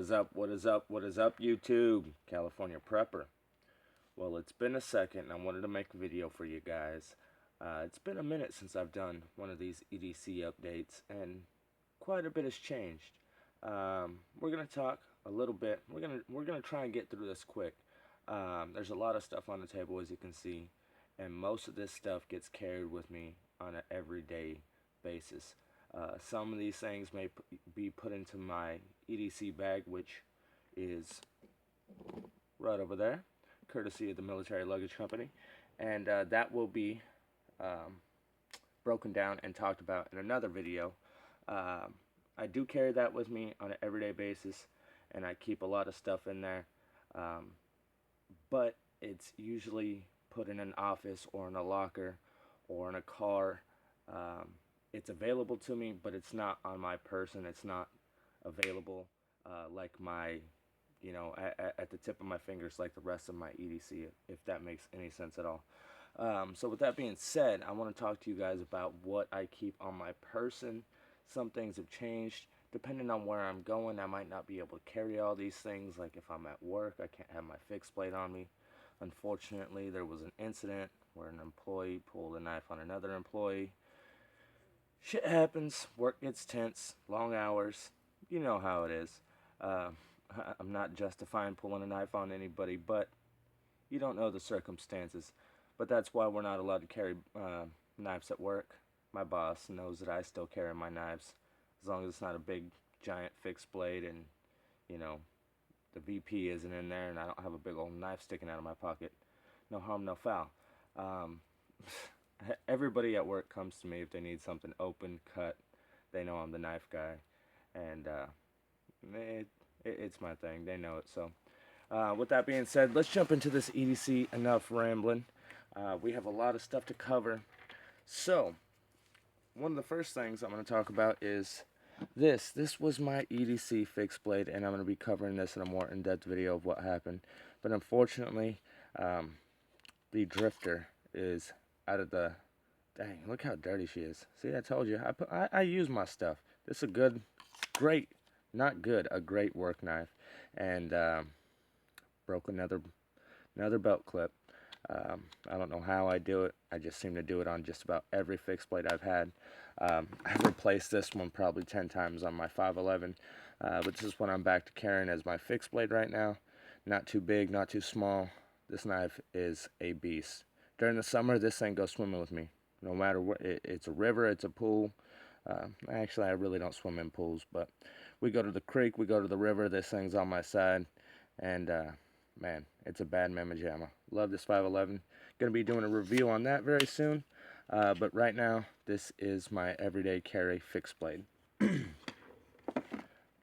is up? What is up? What is up, YouTube? California Prepper. Well, it's been a second and I wanted to make a video for you guys. It's been a minute since I've done one of these EDC updates and quite a bit has changed. We're gonna talk a little bit. We're gonna try and get through this quick. There's a lot of stuff on the table, as you can see, and most of this stuff gets carried with me on an everyday basis. Some of these things may be put into my EDC bag, which is right over there, courtesy of the Military Luggage Company, and that will be um, broken down and talked about in another video. I do carry that with me on an everyday basis, and I keep a lot of stuff in there, but it's usually put in an office or in a locker or in a car. It's available to me, but it's not on my person. It's not available like my, at the tip of my fingers like the rest of my EDC, if that makes any sense at all. So with that being said, I want to talk to you guys about what I keep on my person. Some things have changed. Depending on where I'm going, I might not be able to carry all these things. Like if I'm at work, I can't have my fixed blade on me. Unfortunately, there was an incident where an employee pulled a knife on another employee. Shit happens, work gets tense, long hours, you know how it is. I'm not justifying pulling a knife on anybody, but you don't know the circumstances. But that's why we're not allowed to carry knives at work. My boss knows that I still carry my knives, as long as it's not a big, giant fixed blade and, you know, the VP isn't in there and I don't have a big old knife sticking out of my pocket. No harm, no foul. Everybody at work comes to me if they need something open, cut. They know I'm the knife guy, and it's my thing. They know it. So, with that being said, let's jump into this EDC. Enough rambling. We have a lot of stuff to cover. So, one of the first things I'm going to talk about is this. This was my EDC fixed blade, and I'm going to be covering this in a more in-depth video of what happened. But unfortunately, the drifter is out of the... Dang, look how dirty she is. See, I told you. I use my stuff. This is a good, great, not good, a great work knife. And broke another belt clip. I don't know how I do it. I just seem to do it on just about every fixed blade I've had. I've replaced this one probably 10 times on my 511. But this is what I'm back to carrying as my fixed blade right now. Not too big, not too small. This knife is a beast. During the summer, this thing goes swimming with me. No matter what, it's a river, it's a pool. Actually, I really don't swim in pools, but we go to the creek, we go to the river. This thing's on my side, and man, it's a bad mamma jamma. Love this 511. Gonna be doing a review on that very soon. But right now, this is my everyday carry fixed blade.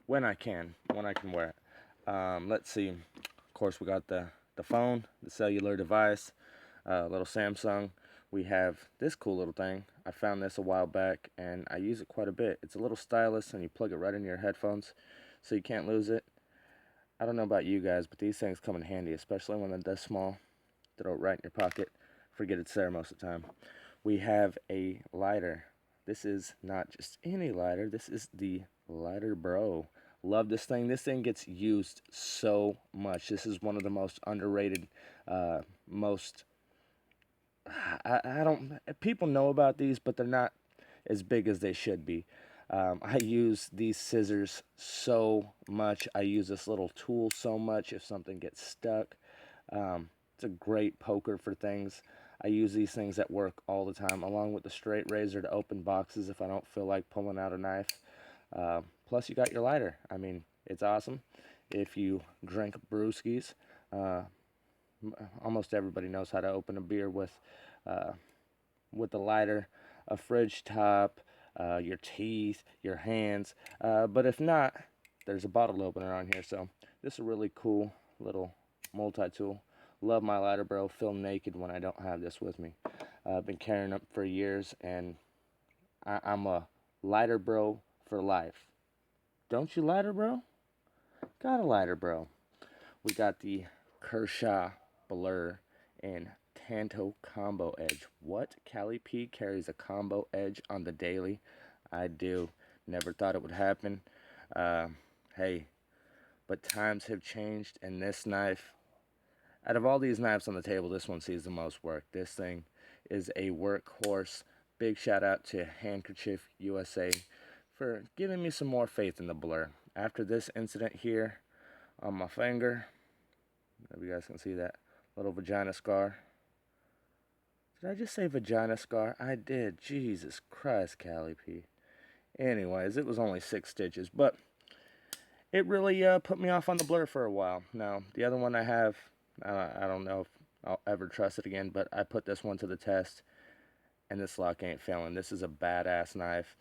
when I can wear it. Let's see. Of course, we got the phone, the cellular device, little Samsung. We have this cool little thing. I found this a while back, and I use it quite a bit. It's a little stylus, and you plug it right into your headphones, so you can't lose it. I don't know about you guys, but these things come in handy, especially when they're this small. Throw it right in your pocket. Forget it's there most of the time. We have a lighter. This is not just any lighter. This is the Lighter Bro. Love this thing. This thing gets used so much. This is one of the most underrated, I don't, people know about these, but they're not as big as they should be. I use these scissors so much. I use this little tool so much if something gets stuck. It's a great poker for things. I use these things at work all the time, along with the straight razor to open boxes if I don't feel like pulling out a knife. Plus, you got your lighter. I mean, it's awesome. If you drink brewskis, almost everybody knows how to open a beer with a lighter, a fridge top, your teeth, your hands. But if not, there's a bottle opener on here. So this is a really cool little multi-tool. Love my lighter, bro. Feel naked when I don't have this with me. I've been carrying it for years, and I'm a lighter bro for life. Don't you lighter bro? Got a lighter bro. We got the Kershaw Blur and Tanto Combo Edge. What? Cali P carries a combo edge on the daily? I do. Never thought it would happen. Hey, but times have changed, and this knife, out of all these knives on the table, this one sees the most work. This thing is a workhorse. Big shout out to Handkerchief USA for giving me some more faith in the blur. After this incident here on my finger, if you guys can see that little vagina scar. Did I just say vagina scar? I did. Jesus Christ, Callie P. Anyways, it was only 6 stitches, but it really put me off on the blur for a while. Now, the other one I have, I don't know if I'll ever trust it again, but I put this one to the test, and this lock ain't failing. This is a badass knife.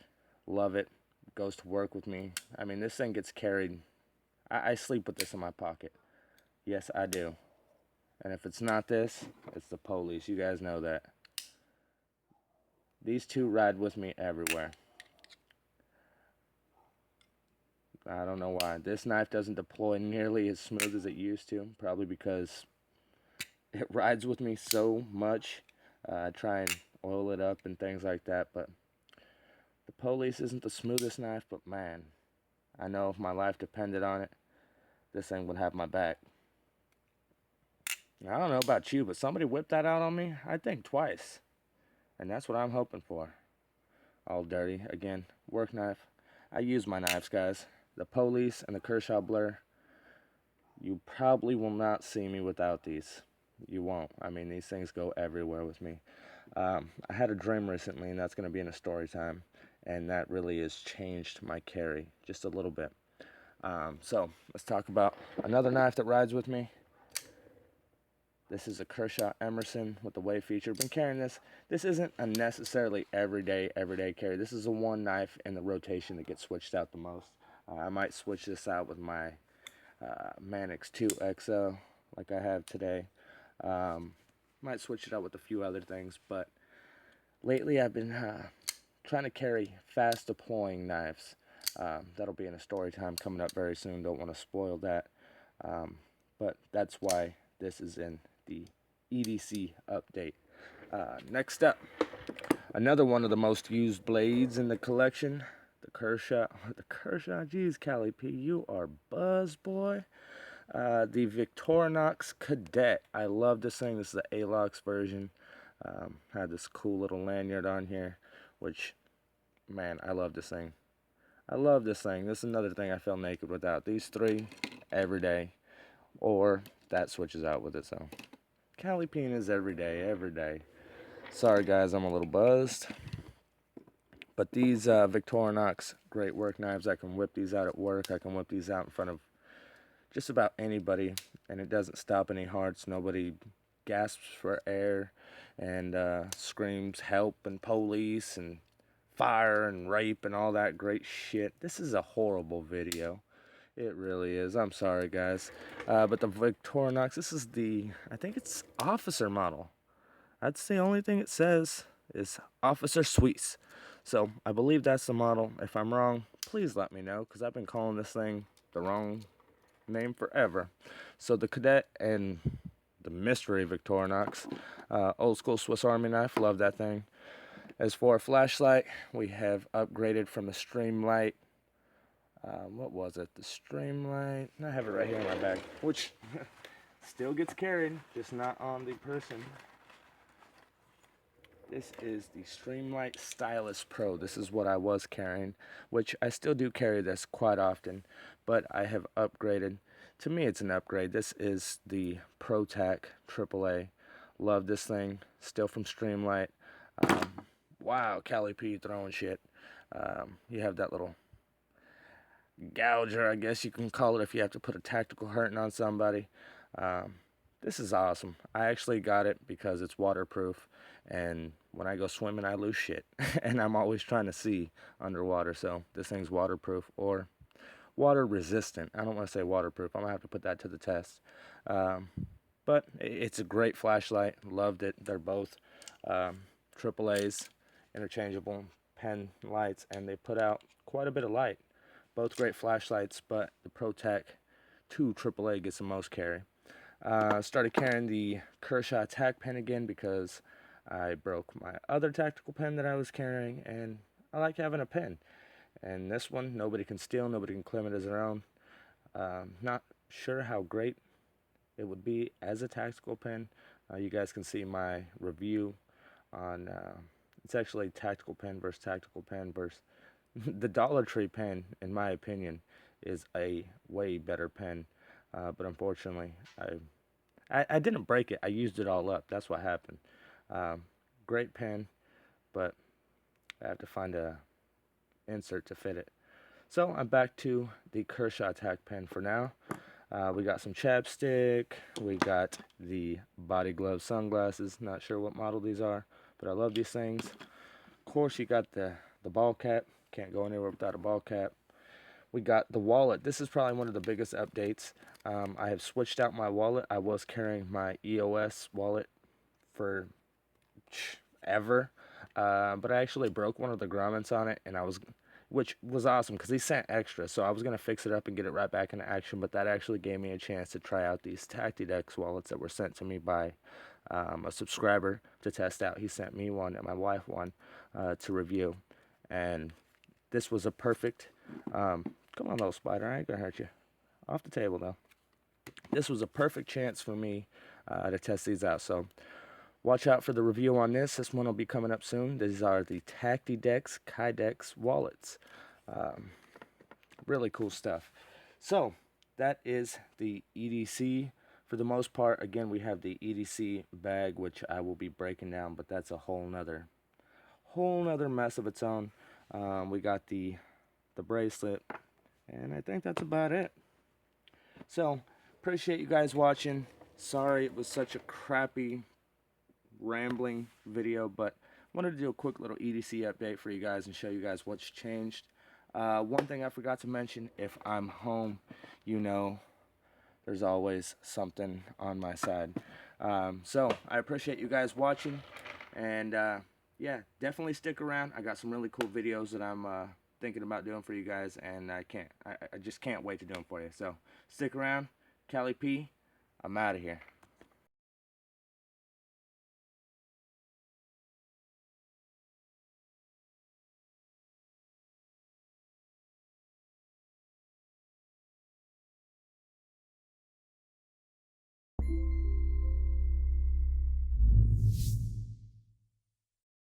Love it. Goes to work with me. I mean, this thing gets carried. I sleep with this in my pocket. Yes, I do. And if it's not this, it's the police. You guys know that. These two ride with me everywhere. I don't know why. This knife doesn't deploy nearly as smooth as it used to. Probably because it rides with me so much. I try and oil it up and things like that. But the police isn't the smoothest knife. But man, I know if my life depended on it, this thing would have my back. I don't know about you, but somebody whipped that out on me, I think twice. And that's what I'm hoping for. All dirty. Again, work knife. I use my knives, guys. The police and the Kershaw blur. You probably will not see me without these. You won't. I mean, these things go everywhere with me. I had a dream recently, and that's going to be in a story time. And that really has changed my carry just a little bit. So, let's talk about another knife that rides with me. This is a Kershaw Emerson with the wave feature. Been carrying this. This isn't a necessarily everyday carry. This is the one knife in the rotation that gets switched out the most. I might switch this out with my Manix 2 XO like I have today. Might switch it out with a few other things, but lately I've been trying to carry fast deploying knives. That'll be in a story time coming up very soon. Don't want to spoil that. But that's why this is in the EDC update. Next up, another one of the most used blades in the collection, the Kershaw, geez, Callie P, you are buzzed, boy. The Victorinox Cadet. I love this thing. This is the ALOX version. Had this cool little lanyard on here, which, man, I love this thing. I love this thing. This is another thing I feel naked without. These three, every day. Or that switches out with it, so. Callie P is every day. Sorry, guys, I'm a little buzzed. But these Victorinox great work knives, I can whip these out at work. I can whip these out in front of just about anybody, and it doesn't stop any hearts. Nobody gasps for air and screams help and police and fire and rape and all that great shit. This is a horrible video. It really is. I'm sorry, guys. But the Victorinox, this is the, I think it's officer model. That's the only thing it says is Officer Suisse. So I believe that's the model. If I'm wrong, please let me know, because I've been calling this thing the wrong name forever. So the Cadet and the mystery Victorinox, old school Swiss Army knife. Love that thing. As for a flashlight, we have upgraded from the Streamlight. What was it? The Streamlight. I have it right here in my bag, which still gets carried, just not on the person. This is the Streamlight Stylus Pro. This is what I was carrying, which I still do carry this quite often, but I have upgraded. To me, it's an upgrade. This is the ProTac AAA. Love this thing. Still from Streamlight. Wow, Callie P throwing shit. You have that little gouger, I guess you can call it, if you have to put a tactical hurting on somebody. This is awesome. I actually got it because it's waterproof, and when I go swimming I lose shit and I'm always trying to see underwater, so this thing's waterproof or water resistant. I don't want to say waterproof. I'm gonna have to put that to the test. But it's a great flashlight. Loved it. They're both AAA's, interchangeable pen lights, and they put out quite a bit of light. Both great flashlights, but the ProTac 2 AAA gets the most carry. Started carrying the Kershaw tack pen again because I broke my other tactical pen that I was carrying, and I like having a pen. And this one, nobody can steal, nobody can claim it as their own. Not sure how great it would be as a tactical pen. You guys can see my review on it's actually tactical pen versus the Dollar Tree pen, in my opinion, is a way better pen. But unfortunately, I didn't break it. I used it all up. That's what happened. Um, Great pen, but I have to find a insert to fit it. So I'm back to the Kershaw Tack pen for now. We got some chapstick. We got the body glove sunglasses. Not sure what model these are, but I love these things. Of course, you got the ball cap. Can't go anywhere without a ball cap. We got the wallet. This is probably one of the biggest updates. I have switched out my wallet. I was carrying my EOS wallet for ever, but I actually broke one of the grommets on it, and which was awesome because he sent extra, so I was gonna fix it up and get it right back into action. But that actually gave me a chance to try out these Tactidex wallets that were sent to me by a subscriber to test out. He sent me one and my wife one to review, and this was a perfect. Come on, little spider, I ain't gonna hurt you. Off the table though. This was a perfect chance for me to test these out. So watch out for the review on this. This one will be coming up soon. These are the Tactidex Kydex wallets. Really cool stuff. So that is the EDC. For the most part, again, we have the EDC bag, which I will be breaking down, but that's a whole nother mess of its own. We got the bracelet, and I think that's about it. So appreciate you guys watching. Sorry it was such a crappy rambling video, but wanted to do a quick little EDC update for you guys and show you guys what's changed. One thing I forgot to mention, if I'm home, you know there's always something on my side. So I appreciate you guys watching, and yeah, definitely stick around. I got some really cool videos that I'm thinking about doing for you guys, and I just can't wait to do them for you. So stick around. Cali P, I'm out of here.